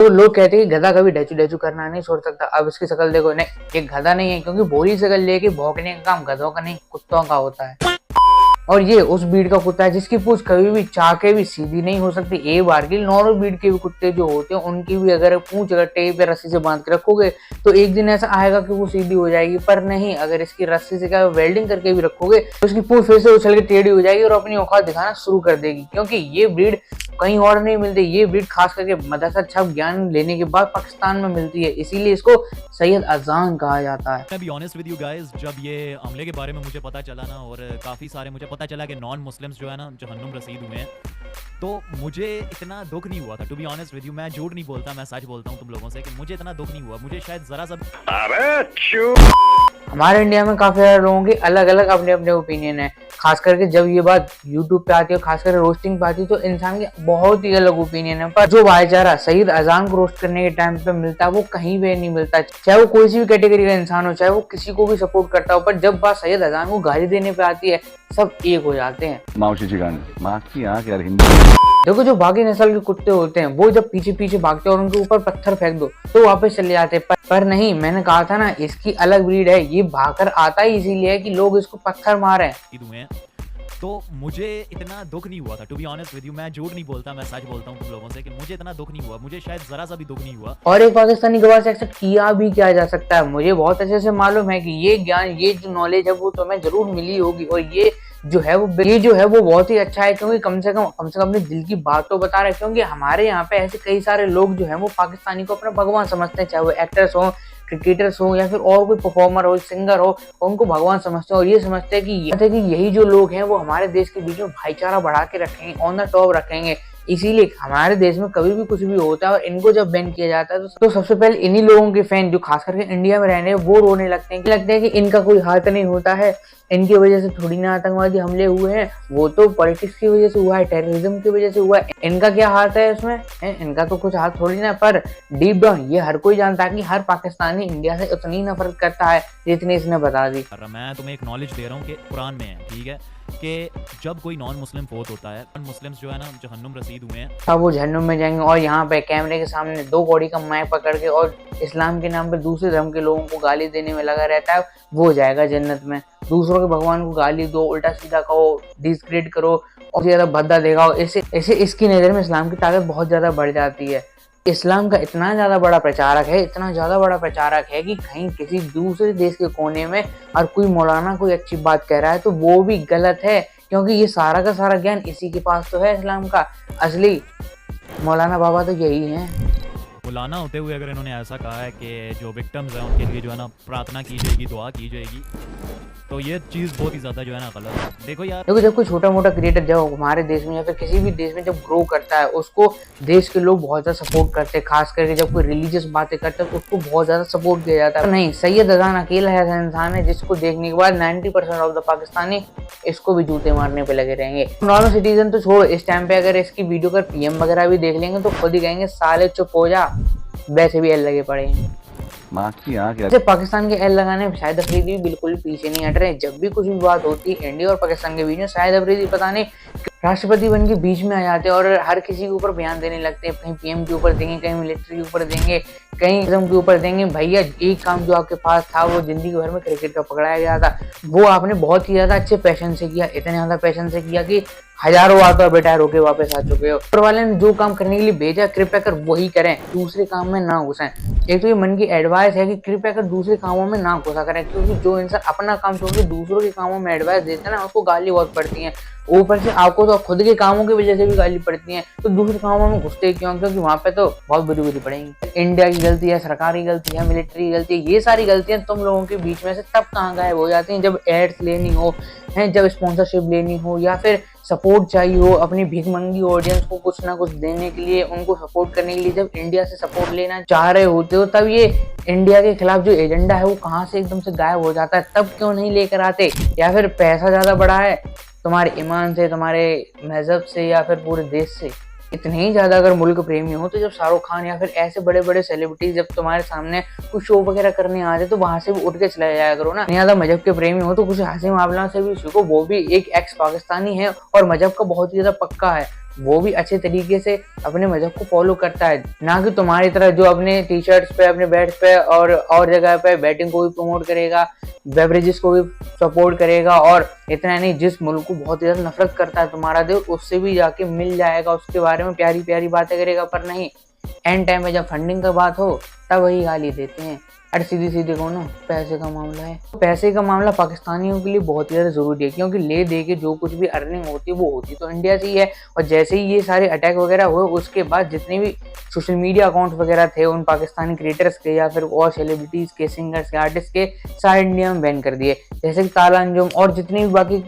तो लोग कहते हैं कि गधा कभी डैचू डैचू करना नहीं छोड़ सकता। अब इसकी शक्ल देखो, नहीं ये गधा नहीं है, क्योंकि बोली शक्ल लेके भौंकने का काम गधों का नहीं कुत्तों का होता है। और ये उस ब्रीड का कुत्ता है जिसकी पूंछ कभी भी चाह के भी सीधी नहीं हो सकती। एक बार की नॉर्मल ब्रीड के भी कुत्ते जो होते हैं उनकी भी अगर पूंछ अगर टेप या रस्सी से बांध के रखोगे तो एक दिन ऐसा आएगा कि वो सीधी हो जाएगी, पर नहीं, अगर इसकी रस्सी से क्या वेल्डिंग करके भी रखोगे तो उसकी पूंछ फिर से उछल के टेढ़ी हो जाएगी और अपनी औकात दिखाना शुरू कर देगी। क्योंकि ये ब्रीड कहीं और नहीं मिलती, ये ब्रीड खास करके मदरसा छप ज्ञान लेने के बाद पाकिस्तान में मिलती है, इसीलिए इसको सैयद अजान कहा जाता है। मैं B honest with you guys, जब ये हमले के बारे में मुझे पता चला ना, और काफ़ी सारे मुझे पता चला कि नॉन मुस्लिम्स जो है ना जहन्नुम रसीद हुए हैं, तो मुझे इतना दुख नहीं हुआ था। To be honest with you, मैं झूठ नहीं बोलता, मैं सच बोलता हूँ तुम लोगों से कि मुझे इतना दुख नहीं हुआ। मुझे शायद जरा सा हमारे इंडिया में काफी सारे लोगों के अलग अलग अपने अपने ओपिनियन है, खास करके जब ये बात यूट्यूब पे आती है, खास करके रोस्टिंग पे आती है, तो इंसान के बहुत ही अलग ओपिनियन है। पर जो भाईचारा सैयद अजान को रोस्ट करने के टाइम पे मिलता है वो कहीं पे नहीं मिलता, चाहे वो कोई सी भी कैटेगरी का इंसान हो, चाहे वो किसी को भी सपोर्ट करता हो, पर जब बात सैयद अजान को गाली देने पे आती है सब एक हो जाते हैं। देखो जो बाकी नस्ल के कुत्ते होते हैं वो जब पीछे पीछे भागते हैं और उनके ऊपर पत्थर फेंक दो तो वापस चले जाते हैं, पर नहीं, मैंने कहा था ना इसकी अलग ब्रीड है, ये भागकर आता ही इसीलिए है कि लोग इसको पत्थर मारे। तो मुझे इतना दुख नहीं हुआ था। To be honest with you, मैं झूठ नहीं बोलता, मैं सच बोलता हूँ तुम लोगों से कि मुझे इतना दुख नहीं हुआ। मुझे शायद जरा सा भी दुख नहीं हुआ। और एक पाकिस्तानी गवाह से एक्सेप्ट किया भी क्या जा सकता है। मुझे बहुत अच्छे से मालूम है कि ये ज्ञान, ये जो नॉलेज है वो तुम्हें जरूर मिली होगी, और ये जो है वो बहुत ही अच्छा है, क्योंकि कम से कम अपने दिल की बात तो बता रहे हैं। क्योंकि हमारे यहाँ पे ऐसे कई सारे लोग जो है वो पाकिस्तानी को अपना भगवान समझते हैं, चाहे वो एक्टर्स हो, क्रिकेटर्स हो, या फिर और कोई परफॉर्मर हो, सिंगर हो, उनको भगवान समझते हैं और ये समझते हैं कि यही जो लोग हैं वो हमारे देश के बीच में भाईचारा बढ़ा के रखेंगे, ऑन द टॉप रखेंगे। इसीलिए हमारे देश में कभी भी कुछ भी होता है और इनको जब बैन किया जाता है तो सबसे पहले इन्हीं लोगों के फैन जो खास करके इंडिया में रहने वो रोने लगते हैं कि इनका कोई हाथ नहीं होता है, इनकी वजह से थोड़ी ना आतंकवादी हमले हुए हैं, वो तो पॉलिटिक्स की वजह से हुआ है, टेररिज्म की वजह से हुआ है, इनका क्या हाथ है इसमें, इनका तो कुछ हाथ थोड़ी ना। पर डीप डाउन ये हर कोई जानता है कि हर पाकिस्तानी इंडिया से उतनी नफरत करता है जितनी इसने बता दी। मैं तुम्हें एक नॉलेज दे रहा हूँ कि कुरान में है, ठीक है, कि जब कोई नॉन मुस्लिम फोत होता है, मुस्लिम्स जो है ना जहन्नुम रसीद हुए हैं, अब वो जहन्नुम में जाएंगे और यहाँ पे कैमरे के सामने 2 कौड़ी का माइक पकड़ के और इस्लाम के नाम पे दूसरे धर्म के लोगों को गाली देने में लगा रहता है, वो जाएगा जन्नत में। दूसरों के भगवान को गाली दो, उल्टा सीधा कहो, डिसक्रेडिट करो और ज्यादा भद्दा दिखाओ, ऐसे इसकी नजर में इस्लाम की ताकत बहुत ज्यादा बढ़ जाती है। इस्लाम का इतना ज्यादा बड़ा प्रचारक है कि कहीं किसी दूसरे देश के कोने में और कोई मौलाना कोई अच्छी बात कह रहा है तो वो भी गलत है, क्योंकि ये सारा का सारा ज्ञान इसी के पास तो है इस्लाम का। असली मौलाना बाबा तो यही है। मौलाना होते हुए अगर इन्होंने ऐसा कहा है कि जो विक्टिम्स हैं उनके लिए जो है ना प्रार्थना की जाएगी, दुआ की जाएगी, तो ये चीज़ बहुत ही ज़्यादा जो है ना गलत है। देखो जब कोई छोटा मोटा क्रिएटर जब हमारे देश में या फिर किसी भी देश में जब ग्रो करता है उसको देश के लोग बहुत ज़्यादा सपोर्ट करते हैं, खास करके जब कोई रिलीजियस बातें करता है तो उसको बहुत ज़्यादा सपोर्ट किया जाता है। नहीं, सैयद अजान अकेला ऐसा इंसान है जिसको देखने के बाद 90% ऑफ द पाकिस्तानी इसको भी जूते मारने पे लगे रहेंगे। नॉर्मल सिटीजन तो छोड़ो, इस टाइम पे अगर इसकी वीडियो का पीएम वगैरह भी देख लेंगे तो खुद ही कहेंगे साले चुप हो जा, वैसे भी एल लगे पड़े हैं। पाकिस्तान के एल लगाने में शाहिद अफरीदी बिल्कुल पीछे नहीं हट रहे। जब भी कुछ भी बात होती है इंडिया और पाकिस्तान के बीच में, शाहिद अफरीदी पता नहीं राष्ट्रपति बन के बीच में आ जाते हैं और हर किसी के ऊपर बयान देने लगते हैं। कहीं पीएम के ऊपर देंगे, कहीं मिलिट्री के ऊपर देंगे, कहीं इज्म के ऊपर देंगे। भैया एक काम जो आपके पास था वो जिंदगी भर में क्रिकेट का पकड़ाया गया था, वो आपने बहुत ही ज्यादा अच्छे पैशन से किया, इतने ज्यादा पैशन से किया कि हजारों बार तो रिटायर होके वापस आ चुके हो। ऊपर वाले ने जो काम करने के लिए भेजा कृपया कर वही करें, दूसरे काम में ना घुसें। एक तो ये मन की एडवाइस है कि कृपया कर दूसरे कामों में ना घुसा करें, क्योंकि जो इंसान अपना काम छोड़ के दूसरों के कामों में एडवाइस देता है ना उसको गाली बहुत पड़ती है। ऊपर से आपको तो खुद के कामों की वजह से भी गाली पड़ती है, तो दूसरे कामों में घुसते क्यों? क्योंकि वहां पे तो बहुत बुरी पड़ेंगी। इंडिया की गलती है, सरकार की गलती है, मिलिट्री की गलती है, ये सारी गलतियां तुम लोगों के बीच में से तब कहाँ गायब हो जाती हैं जब एड्स लेनी हो, जब स्पॉन्सरशिप लेनी हो, या फिर सपोर्ट चाहिए हो अपनी भीखमंगी ऑडियंस को कुछ ना कुछ देने के लिए, उनको सपोर्ट करने के लिए। जब इंडिया से सपोर्ट लेना चाह रहे होते हो तब ये इंडिया के खिलाफ जो एजेंडा है वो कहाँ से एकदम से गायब हो जाता है, तब क्यों नहीं लेकर आते? या फिर पैसा ज्यादा बड़ा है तुम्हारे ईमान से, तुम्हारे मजहब से, या फिर पूरे देश से? इतने ही ज्यादा अगर मुल्क प्रेमी हो तो जब शाहरुख खान या फिर ऐसे बड़े बड़े सेलिब्रिटीज जब तुम्हारे सामने कुछ शो वगैरह करने आ जाए तो वहां से भी उठ के चला जाया करो ना। ज्यादा मजहब के प्रेमी हो तो कुछ हंसी मामला से भी सीखो, वो भी एक एक्स पाकिस्तानी है और मजहब का बहुत ही ज्यादा पक्का है, वो भी अच्छे तरीके से अपने मजहब को फॉलो करता है, ना कि तुम्हारी तरह जो अपने टी शर्ट्स पे, अपने बैट्स पे और जगह पे बैटिंग को भी प्रमोट करेगा, बेवरेजेस को भी सपोर्ट करेगा। और इतना नहीं, जिस मुल्क को बहुत ज़्यादा नफरत करता है तुम्हारा देश, उससे भी जाके मिल जाएगा, उसके बारे में प्यारी प्यारी बातें करेगा। पर नहीं, एंड टाइम में जब फंडिंग का बात हो तब वही गाली देते हैं। अरे सीधी सीधी कहो ना, पैसे का मामला है। पैसे का मामला पाकिस्तानियों के लिए बहुत ही ज़्यादा ज़रूरी है, क्योंकि ले दे के जो कुछ भी अर्निंग होती है वो होती तो इंडिया से ही है। और जैसे ही ये सारे अटैक वगैरह हुए, उसके बाद जितने भी सोशल मीडिया अकाउंट्स वगैरह थे उन पाकिस्तानी क्रिएटर्स के या फिर और सेलिब्रिटीज़ के, सिंगर्स के, आर्टिस्ट के, सारे इंडिया में बैन कर दिए। जैसे कि ताला अंजुम और जितने भी बाकी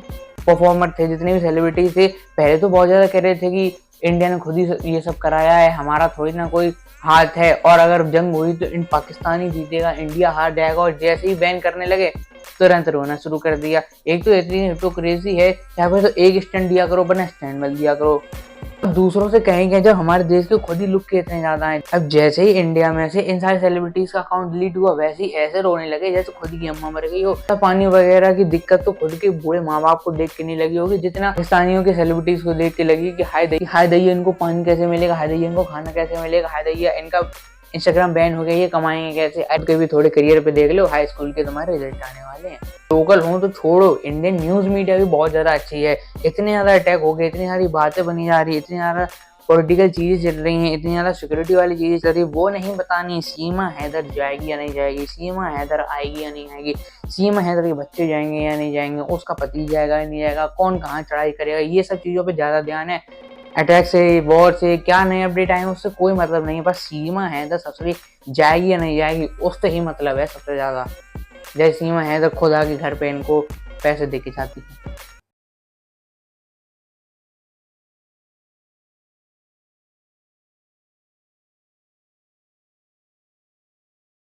परफॉर्मर थे, जितने भी सेलिब्रिटीज थे, पहले तो बहुत ज़्यादा कह रहे थे कि इंडिया ने खुद ही ये सब कराया है, हमारा थोड़ी ना कोई हाथ है, और अगर जंग हुई तो इन पाकिस्तानी जीतेगा, इंडिया हार जाएगा। और जैसे ही बैन करने लगे तुरंत रोना शुरू कर दिया। एक तो इतनी हिपोक्रेसी है, यहाँ पे तो एक स्टैंड दिया करो, वरना स्टैंड मत दिया करो। दूसरों से कहेंगे जब हमारे देश के खुद ही लुक के इतने ज्यादा हैं। अब जैसे ही इंडिया में से इन सारे सेलिब्रिटीज का अकाउंट डिलीट हुआ, वैसे ही ऐसे रोने लगे जैसे खुद की अम्मा मर गई हो। पानी वगैरह की दिक्कत तो खुद के बूढ़े माँ बाप को देख के नहीं लगी होगी, जितना पाकिस्तानियों के सेलिब्रिटीज को देख के लगी कि हाय दैया इनको पानी कैसे मिलेगा, हाय दैया इनको खाना कैसे मिलेगा, हाय दैया इनका इंस्टाग्राम बैन हो गया, ये कमाएंगे कैसे। अब कभी थोड़े करियर पे देख लो, हाई स्कूल के तुम्हारे रिजल्ट आने वाले हैं। लोकल हो तो छोड़ो, इंडियन न्यूज मीडिया भी बहुत ज्यादा अच्छी है। इतने ज्यादा अटैक हो गए, इतनी सारी बातें बनी जा रही है, इतनी ज्यादा पॉलिटिकल चीजें चल रही हैं, इतनी ज्यादा सिक्योरिटी वाली चीजें चल रही है, वो नहीं बतानी सीमा हैदर जाएगी या नहीं जाएगी, सीमा हैदर आएगी या नहीं आएगी, सीमा हैदर के बच्चे जाएंगे या नहीं जाएंगे, उसका पति जाएगा या नहीं जाएगा, कौन कहाँ चढ़ाई करेगा, ये सब चीजों पे ज्यादा ध्यान है। अटैक से, वॉर से क्या नए अपडेट आए उससे कोई मतलब नहीं है, बस सीमा हैदर सबसे जाएगी या नहीं जाएगी उससे ही मतलब है सबसे ज्यादा। जैसे सीमा हैदर खुद आके घर पे इनको पैसे दे के जाती है।